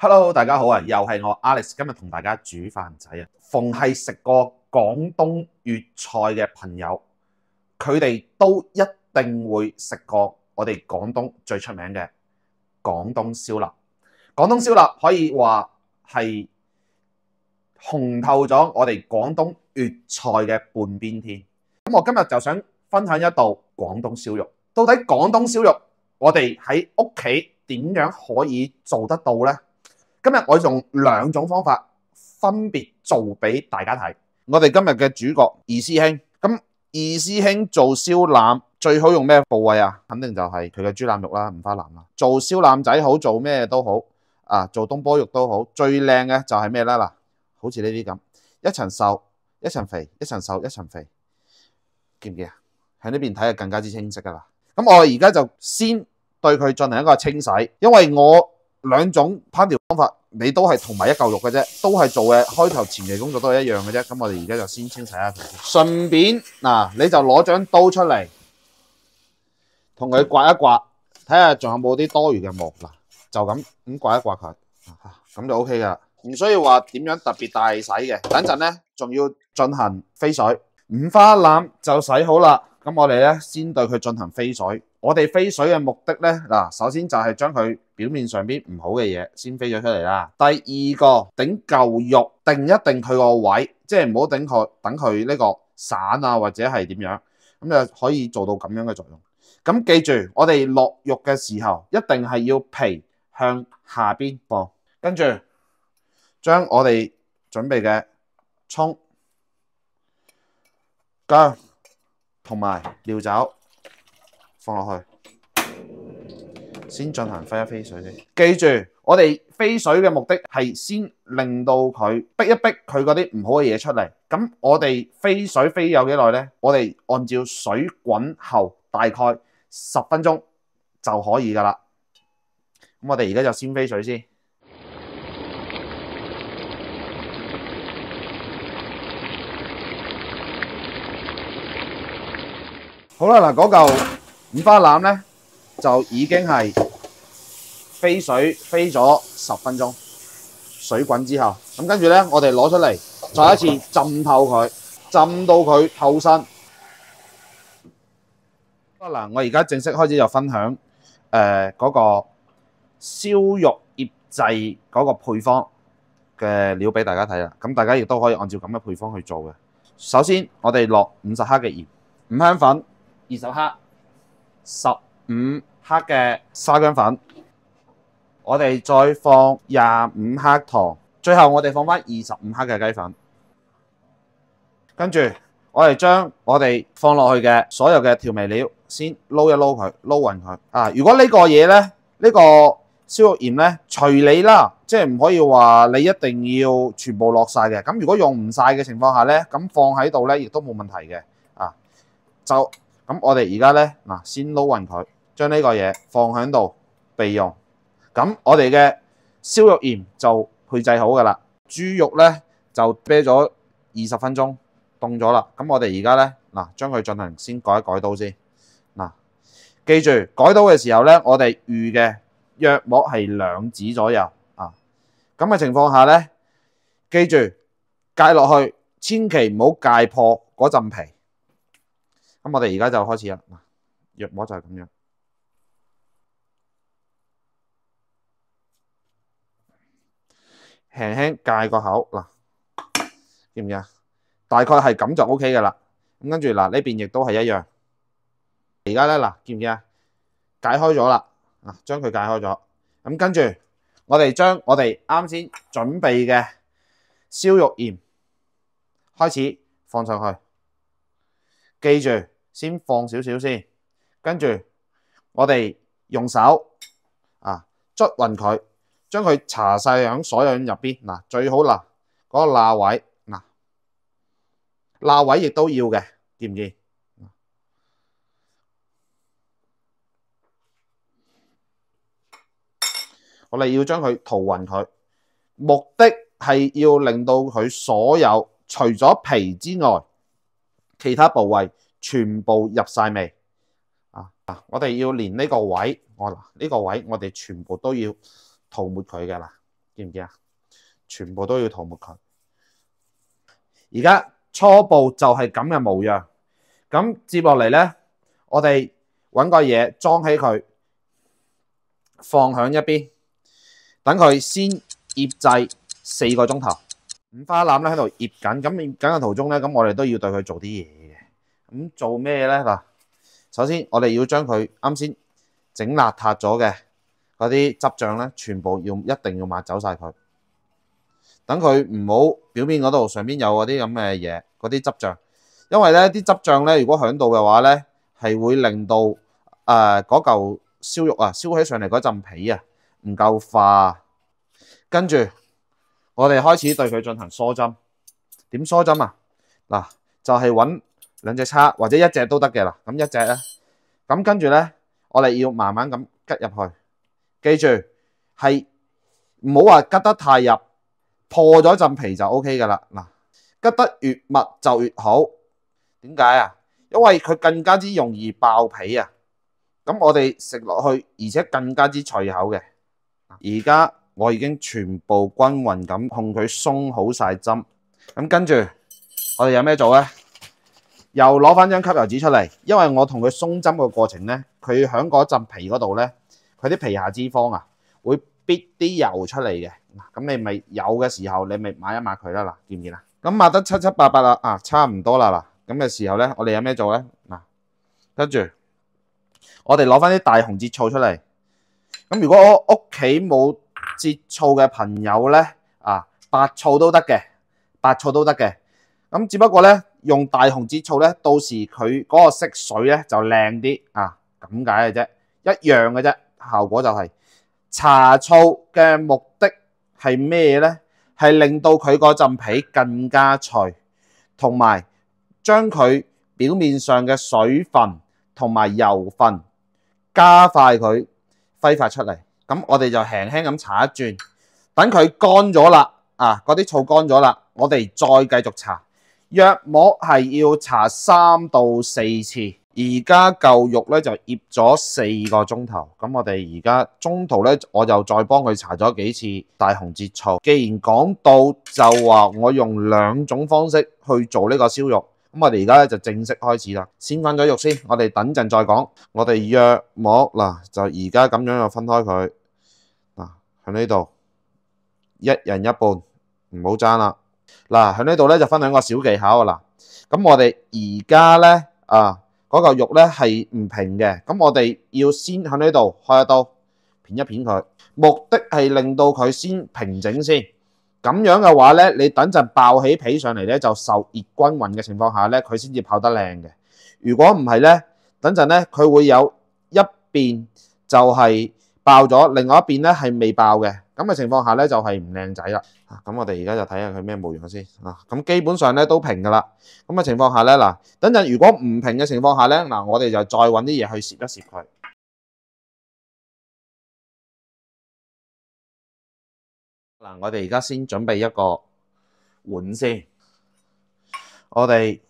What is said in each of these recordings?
Hello，大家好啊！又係我 Alex，今日同大家煮飯仔啊！逢係食過廣東粵菜嘅朋友，佢哋都一定會食過我哋廣東最出名嘅廣東燒臘。廣東燒臘可以話係紅透咗我哋廣東粵菜嘅半邊天。咁我今日就想分享一道廣東燒肉。到底廣東燒肉我哋喺屋企點樣可以做得到呢？今日我用兩種方法分別做俾大家睇。我哋今日嘅主角二師兄，咁二師兄做燒腩最好用咩部位啊？肯定就係佢嘅豬腩肉啦、五花腩啦。做燒腩仔好，做咩都好啊，做東坡肉都好，最靚嘅就係咩呢？嗱，好似呢啲咁，一層瘦一層肥，一層瘦一層肥，見唔見啊？喺呢邊睇就更加之清晰噶啦。咁我而家就先對佢進行一個清洗，因為我兩種烹調方法你都係同埋一嚿肉嘅啫，都係做嘅開頭前期工作都係一樣嘅啫。咁我哋而家就先清洗下佢，順便嗱你就攞張刀出嚟，同佢刮一刮，睇下仲有冇啲多餘嘅毛嗱，就咁刮一刮佢，咁就 OK 噶啦，唔需要話點樣特別大洗嘅。等陣咧仲要進行飛水，五花腩就洗好啦。咁我哋咧先對佢進行飛水。我哋飛水嘅目的咧，嗱，首先就係將佢表面上邊唔好嘅嘢先飛咗出嚟啦。第二個頂嚿肉，定一定佢個位，即係唔好等佢呢個散啊，或者係點樣，咁就可以做到咁樣嘅作用。咁記住，我哋落肉嘅時候，一定係要皮向下邊放，跟住將我哋準備嘅蔥、薑同埋料酒放落去，先進行飛一飛水先。記住，我哋飛水嘅目的係先令到佢逼一逼佢嗰啲唔好嘅嘢出嚟。咁我哋飛水飛有幾耐呢？我哋按照水滾後大概10分鐘就可以噶啦。咁我哋而家就先飛水先。好啦，嗱，嗰嚿五花腩咧就已經係飛水飛咗10分鐘，水滾之後，咁跟住咧我哋攞出嚟，再一次浸透佢，浸到佢透身。嗱，我而家正式開始就分享嗰個燒肉醃製嗰個配方嘅料俾大家睇啦。咁大家亦都可以按照咁嘅配方去做嘅。首先我哋落50克嘅鹽，五香粉20克，15克嘅沙薑粉，我哋再放25克糖，最後我哋放翻25克嘅雞粉，跟住我哋將我哋放落去嘅所有嘅調味料先撈一撈佢，撈勻佢啊！如果呢個嘢呢，呢個燒肉鹽呢，隨你啦，即係唔可以話你一定要全部落晒嘅。咁如果用唔晒嘅情況下呢，咁放喺度呢亦都冇問題嘅啊。咁我哋而家咧嗱，先撈勻佢，將呢個嘢放喺度備用。咁我哋嘅燒肉鹽就配製好噶啦。豬肉咧就啤咗20分鐘，凍咗啦。咁我哋而家咧嗱，將佢進行先改一改刀先。嗱，記住改刀嘅時候咧，我哋預嘅約莫係2指左右啊。咁嘅情況下咧，記住戒落去，千祈唔好戒破嗰陣皮。咁我哋而家就開始啦，嗱，約莫就係咁樣，輕輕戒個口，嗱，見唔見啊？大概係咁就 OK 嘅啦。咁跟住嗱，呢邊亦都係一樣。而家咧嗱，見唔見啊？解開咗啦，啊，將佢解開咗。咁跟住我哋將我哋啱先準備嘅燒肉鹽開始放上去。記住先放少少先，跟住我哋用手啊捽勻佢，將佢搽晒喺所有入邊嗱，最好嗱嗰個罅位嗱，罅位亦都要嘅，見唔見？我哋要將佢塗勻佢，目的係要令到佢所有除咗皮之外，其他部位全部入晒味啊！我哋要連呢個位，呢個位我哋全部都要塗抹佢嘅啦，見唔見啊？全部都要塗抹佢。而家初步就係咁嘅模樣。咁接落嚟咧，我哋揾個嘢裝起佢，放響一邊，等佢先醃製4個鐘頭。五花腩咧喺度醃緊，咁醃緊嘅途中咧，咁我哋都要對佢做啲嘢嘅。咁做咩咧？嗱，首先我哋要將佢啱先整邋遢咗嘅嗰啲汁醬咧，全部一定要抹走晒佢。等佢唔好表面嗰度上邊有嗰啲咁嘅嘢，嗰啲汁醬，因為咧啲汁醬咧如果響度嘅話咧，係會令到嗰嚿燒肉啊燒起上嚟嗰陣皮啊唔夠化。跟住我哋開始對佢進行梳針。點梳針啊？嗱，就係揾2隻叉或者1隻都得嘅啦。咁1隻咧，咁跟住咧，我哋要慢慢咁吉入去。記住係唔好話吉得太入。破咗陣皮就 OK 噶啦。嗱，吉得越密就越好。點解啊？因為佢更加之容易爆皮啊。咁我哋食落去，而且更加之脆口嘅。而家我已經全部均勻咁同佢鬆好晒針。咁跟住我哋有咩做咧？又攞翻張吸油紙出嚟，因為我同佢鬆針嘅過程咧，佢喺嗰陣皮嗰度咧，佢啲皮下脂肪啊會逼啲油出嚟嘅。咁你咪有嘅時候，你咪抹一抹佢啦。嗱，見唔見啊？咁抹得七七八八啦，差唔多啦。嗱，咁嘅時候咧，我哋有咩做咧？嗱，跟住我哋攞翻啲大紅浙醋出嚟。咁如果我屋企冇浙醋嘅朋友咧，白醋都得嘅，白醋都得嘅。咁只不過咧，用大紅浙醋咧，到時佢嗰個色水咧就靚啲咁解嘅啫，一樣嘅啫，效果就係茶醋嘅目的。係咩咧？係令到佢嗰陣皮更加脆，同埋將佢表面上嘅水分同埋油分加快佢揮發出嚟。咁我哋就輕輕咁搽一轉，等佢乾咗啦，嗰啲醋乾咗啦，我哋再繼續搽，約莫係要搽3到4次。而家嚿肉咧就醃咗4個鐘頭，咁我哋而家中途咧，我就再幫佢搽咗幾次大紅浙醋。既然講到就話我用2種方式去做呢個燒肉，咁我哋而家咧就正式開始啦。先分咗肉先，我哋等陣再講。我哋約莫就而家咁樣就分開佢喺呢度1人1半，唔好爭啦。喺呢度咧就分享個小技巧啊。咁我哋而家咧嗰嚿肉咧係唔平嘅，咁我哋要先喺呢度開一刀片一片佢，目的係令到佢先平整先。咁樣嘅話咧，你等陣爆起皮上嚟咧，就受熱均勻嘅情況下咧，佢先至爆得靚嘅。如果唔係咧，等陣咧佢會有一邊就係爆咗，另外一邊咧係未爆嘅。咁嘅情況下咧就係唔靚仔啦。咁我哋而家就睇下佢咩模樣先。咁基本上咧都平噶啦。咁嘅情況下咧，等陣如果唔平嘅情況下咧，我哋就再揾啲嘢去攝一攝佢。我哋而家先準備一個碗先，我哋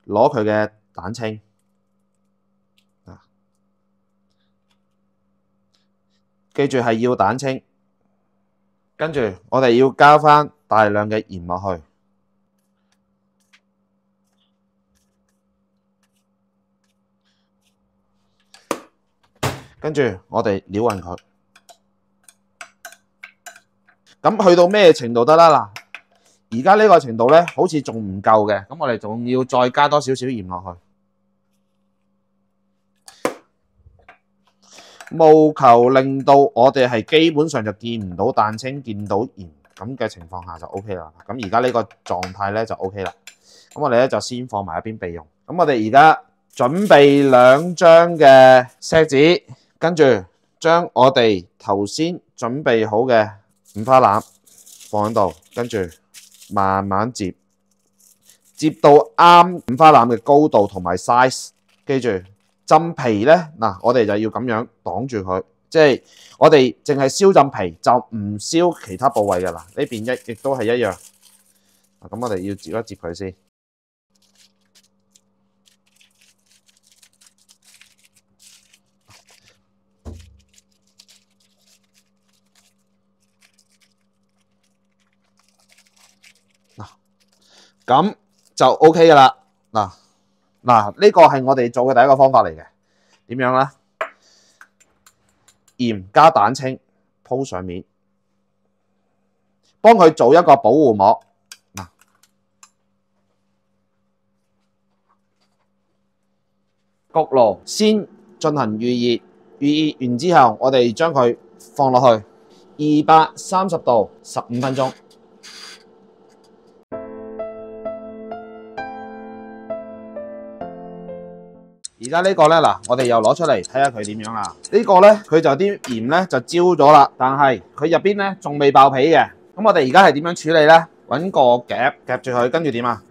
攞佢嘅蛋清，記住係要蛋清。跟住我哋要加返大量嘅鹽落去，跟住我哋撩勻佢。咁去到咩程度得啦？而家呢個程度咧，好似仲唔夠嘅，咁我哋仲要再加多少少鹽落去，務求令到我哋係基本上就見唔到蛋清，見到鹽咁嘅情況下就 OK 啦。咁而家呢個狀態咧就 OK 啦。咁我哋咧就先放埋一邊備用。咁我哋而家準備2張嘅錫紙，跟住將我哋頭先準備好嘅五花腩放喺度，跟住慢慢接到啱五花腩嘅高度同埋 size。記住浸皮咧，我哋就要咁樣擋住佢，即係我哋淨係燒浸皮，就唔燒其他部位嘅啦。呢邊亦都係一樣。咁我哋要接一接佢先。咁就 OK 噶啦。嗱，呢個係我哋做嘅第一個方法嚟嘅。點樣咧？鹽加蛋清鋪上面，幫佢做一個保護膜。嗱，焗爐先進行預熱，預熱完之後，我哋將佢放落去230度15分鐘。而家呢個咧，嗱，我哋又攞出嚟睇下佢點樣啦。呢個咧，佢就啲鹽咧就焦咗啦，但係佢入邊咧仲未爆皮嘅。咁我哋而家係點樣處理咧？揾個夾夾住佢，跟住點啊？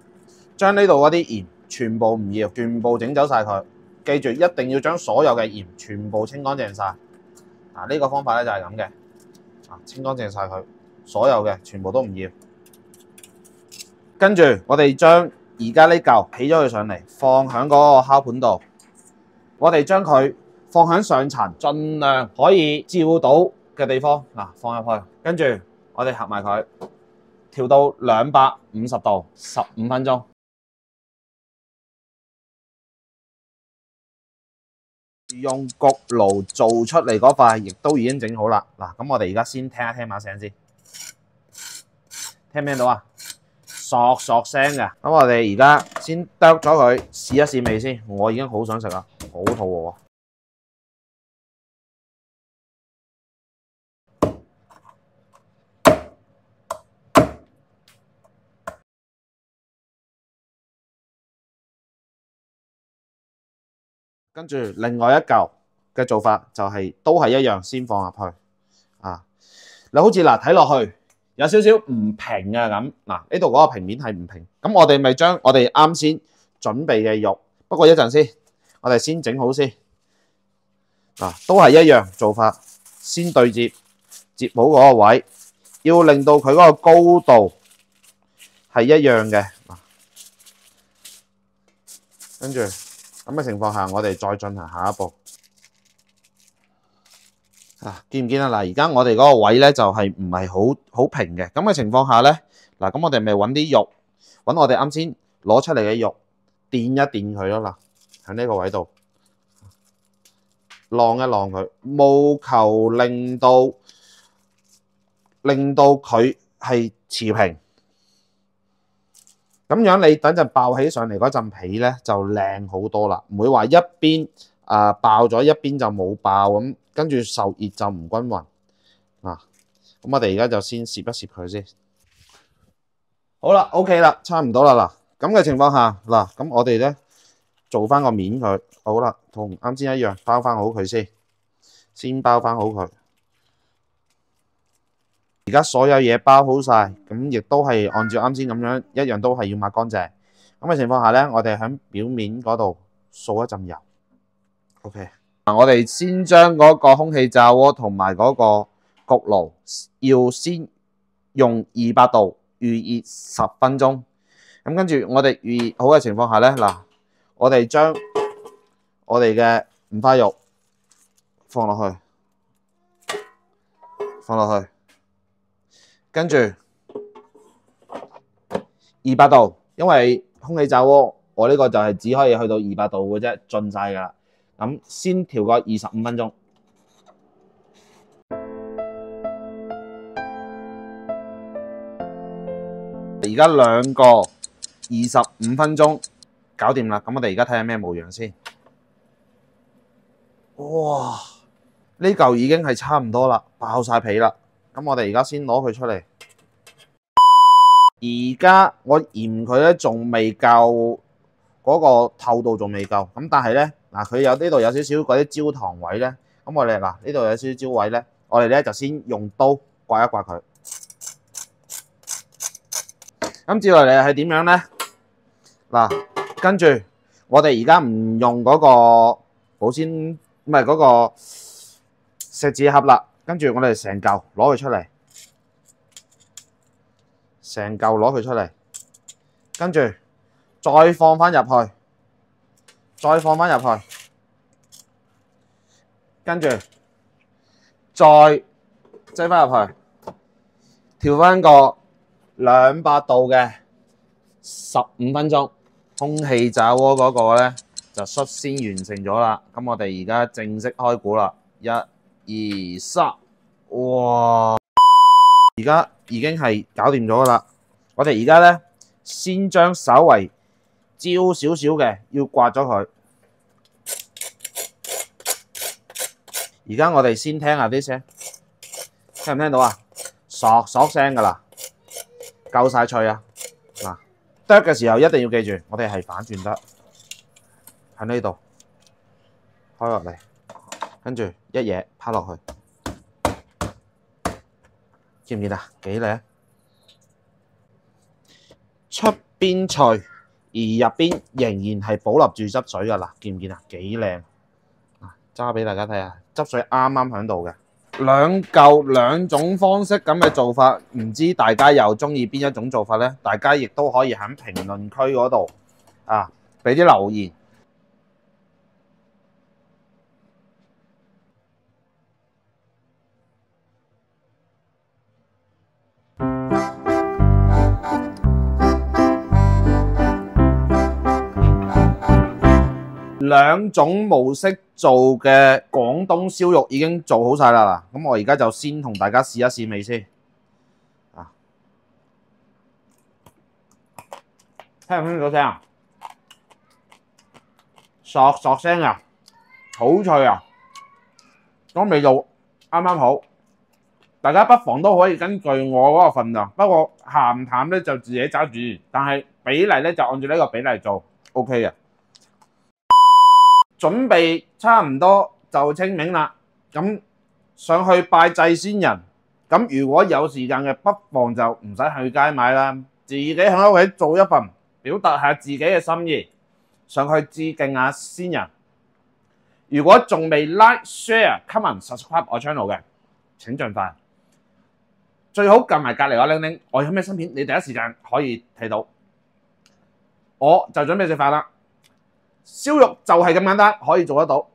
將呢度嗰啲鹽全部唔要，全部整走晒佢。記住一定要將所有嘅鹽全部清乾淨晒。呢個方法咧就係咁嘅。清乾淨晒佢，所有嘅全部都唔要。跟住我哋將而家呢嚿起咗佢上嚟，放喺嗰個烤盤度。我哋將佢放喺上層，盡量可以照到嘅地方，放入去。跟住我哋合埋佢，調到250度15分鐘。用焗爐做出嚟嗰塊，亦都已經整好啦。咁我哋而家先聽一聽把聲先，聽唔聽到啊？索索聲嘅。咁我哋而家先剁咗佢，試一試味先。我已經好想食啦，好肚餓啊！跟住另外一嚿嘅做法就係都係一樣，先放入去。你好似睇落去有少少唔平啊咁。呢度嗰個平面係唔平，咁我哋咪將我哋啱先準備嘅肉，不過一陣先，我哋先整好先。都係一樣做法，先對接，接好嗰個位，要令到佢嗰個高度係一樣嘅。跟住咁嘅情況下，我哋再進行下一步。見唔見啊？而家我哋嗰個位咧就係唔係好平嘅。咁嘅情況下咧，咁我哋咪揾啲肉，揾我哋啱先攞出嚟嘅肉，墊一墊佢咯。喺呢個位度晾一晾佢，務求令到佢係持平。咁樣你等陣爆起上嚟嗰陣皮咧就靚好多啦，唔會話一邊爆咗，一邊就冇爆咁，跟住受熱就唔均勻。咁我哋而家就先攝一攝佢先。好啦 ，OK 啦，差唔多啦。咁嘅情況下，咁我哋咧做翻個面佢。好啦，同啱先一樣，包翻好佢先包翻好佢。而家所有嘢包好晒，咁亦都係按照啱先咁樣，一樣都係要抹乾淨。咁嘅情況下咧，我哋喺表面嗰度掃一浸油。OK， 我哋先將嗰個空氣炸鍋同埋嗰個焗爐要先用200度預熱10分鐘。咁跟住我哋預熱好嘅情況下咧，我哋將我哋嘅五花肉放落去。跟住200度，因為空氣炸鍋我呢個就係只可以去到200度嘅啫，盡晒㗎啦。咁先調個25分鐘。而家兩個25分鐘搞掂啦。咁我哋而家睇下咩模樣先。哇！呢嚿已經係差唔多啦，爆晒皮啦。咁我哋而家先攞佢出嚟。而家我嫌佢咧仲未夠嗰個透度，仲未夠。咁但係咧佢有呢度有少少嗰啲焦糖位咧。咁我哋呢度有少少焦位咧，我哋咧就先用刀刮一刮佢。咁接落嚟係點樣咧？跟住我哋而家唔用嗰個保鮮，唔係嗰個錫紙盒啦。跟住我哋成嚿攞佢出嚟，跟住再放翻入去，跟住再擠翻入去，調翻個200度嘅15分鐘。空氣炸鍋嗰個咧就率先完成咗啦。咁我哋而家正式開估啦，1、2、3，哇！而家已經係搞掂咗啦。我哋而家咧先將稍為焦少少嘅要刮咗佢。而家我哋先聽下啲聲，聽唔聽到啊？索索聲噶啦，夠晒脆啊！嗱，剁嘅時候一定要記住，我哋係反轉得喺呢度開落嚟，跟住一嘢拋落去，見唔見啊？幾靚，出邊脆，而入邊仍然係保留住汁水噶啦，見唔見啊？幾靚！揸俾大家睇下，汁水啱啱喺度嘅，兩種方式咁嘅做法，唔知大家又中意邊一種做法呢？大家亦都可以喺評論區嗰度啊，俾啲留言。兩種模式做嘅廣東燒肉已經做好晒啦，咁我而家就先同大家試一試味先。啊，聽唔聽到聲啊？索索聲啊，好脆啊，個味道啱啱好。大家不妨都可以根據我嗰個份量，不過鹹唔淡咧就自己揸主意，但係比例咧就按照呢個比例做 ，OK 嘅。準備差唔多就清明啦，咁上去拜祭先人。咁如果有時間嘅，不妨就唔使去街買啦，自己喺屋企做一份，表達下自己嘅心意，上去致敬下先人。如果仲未 like、share、comment、subscribe 我 channel 嘅，請盡快。最好撳埋隔離個鈴鈴，我有咩新片，你第一時間可以睇到。我就準備食飯啦。燒肉就係咁簡單，可以做得到。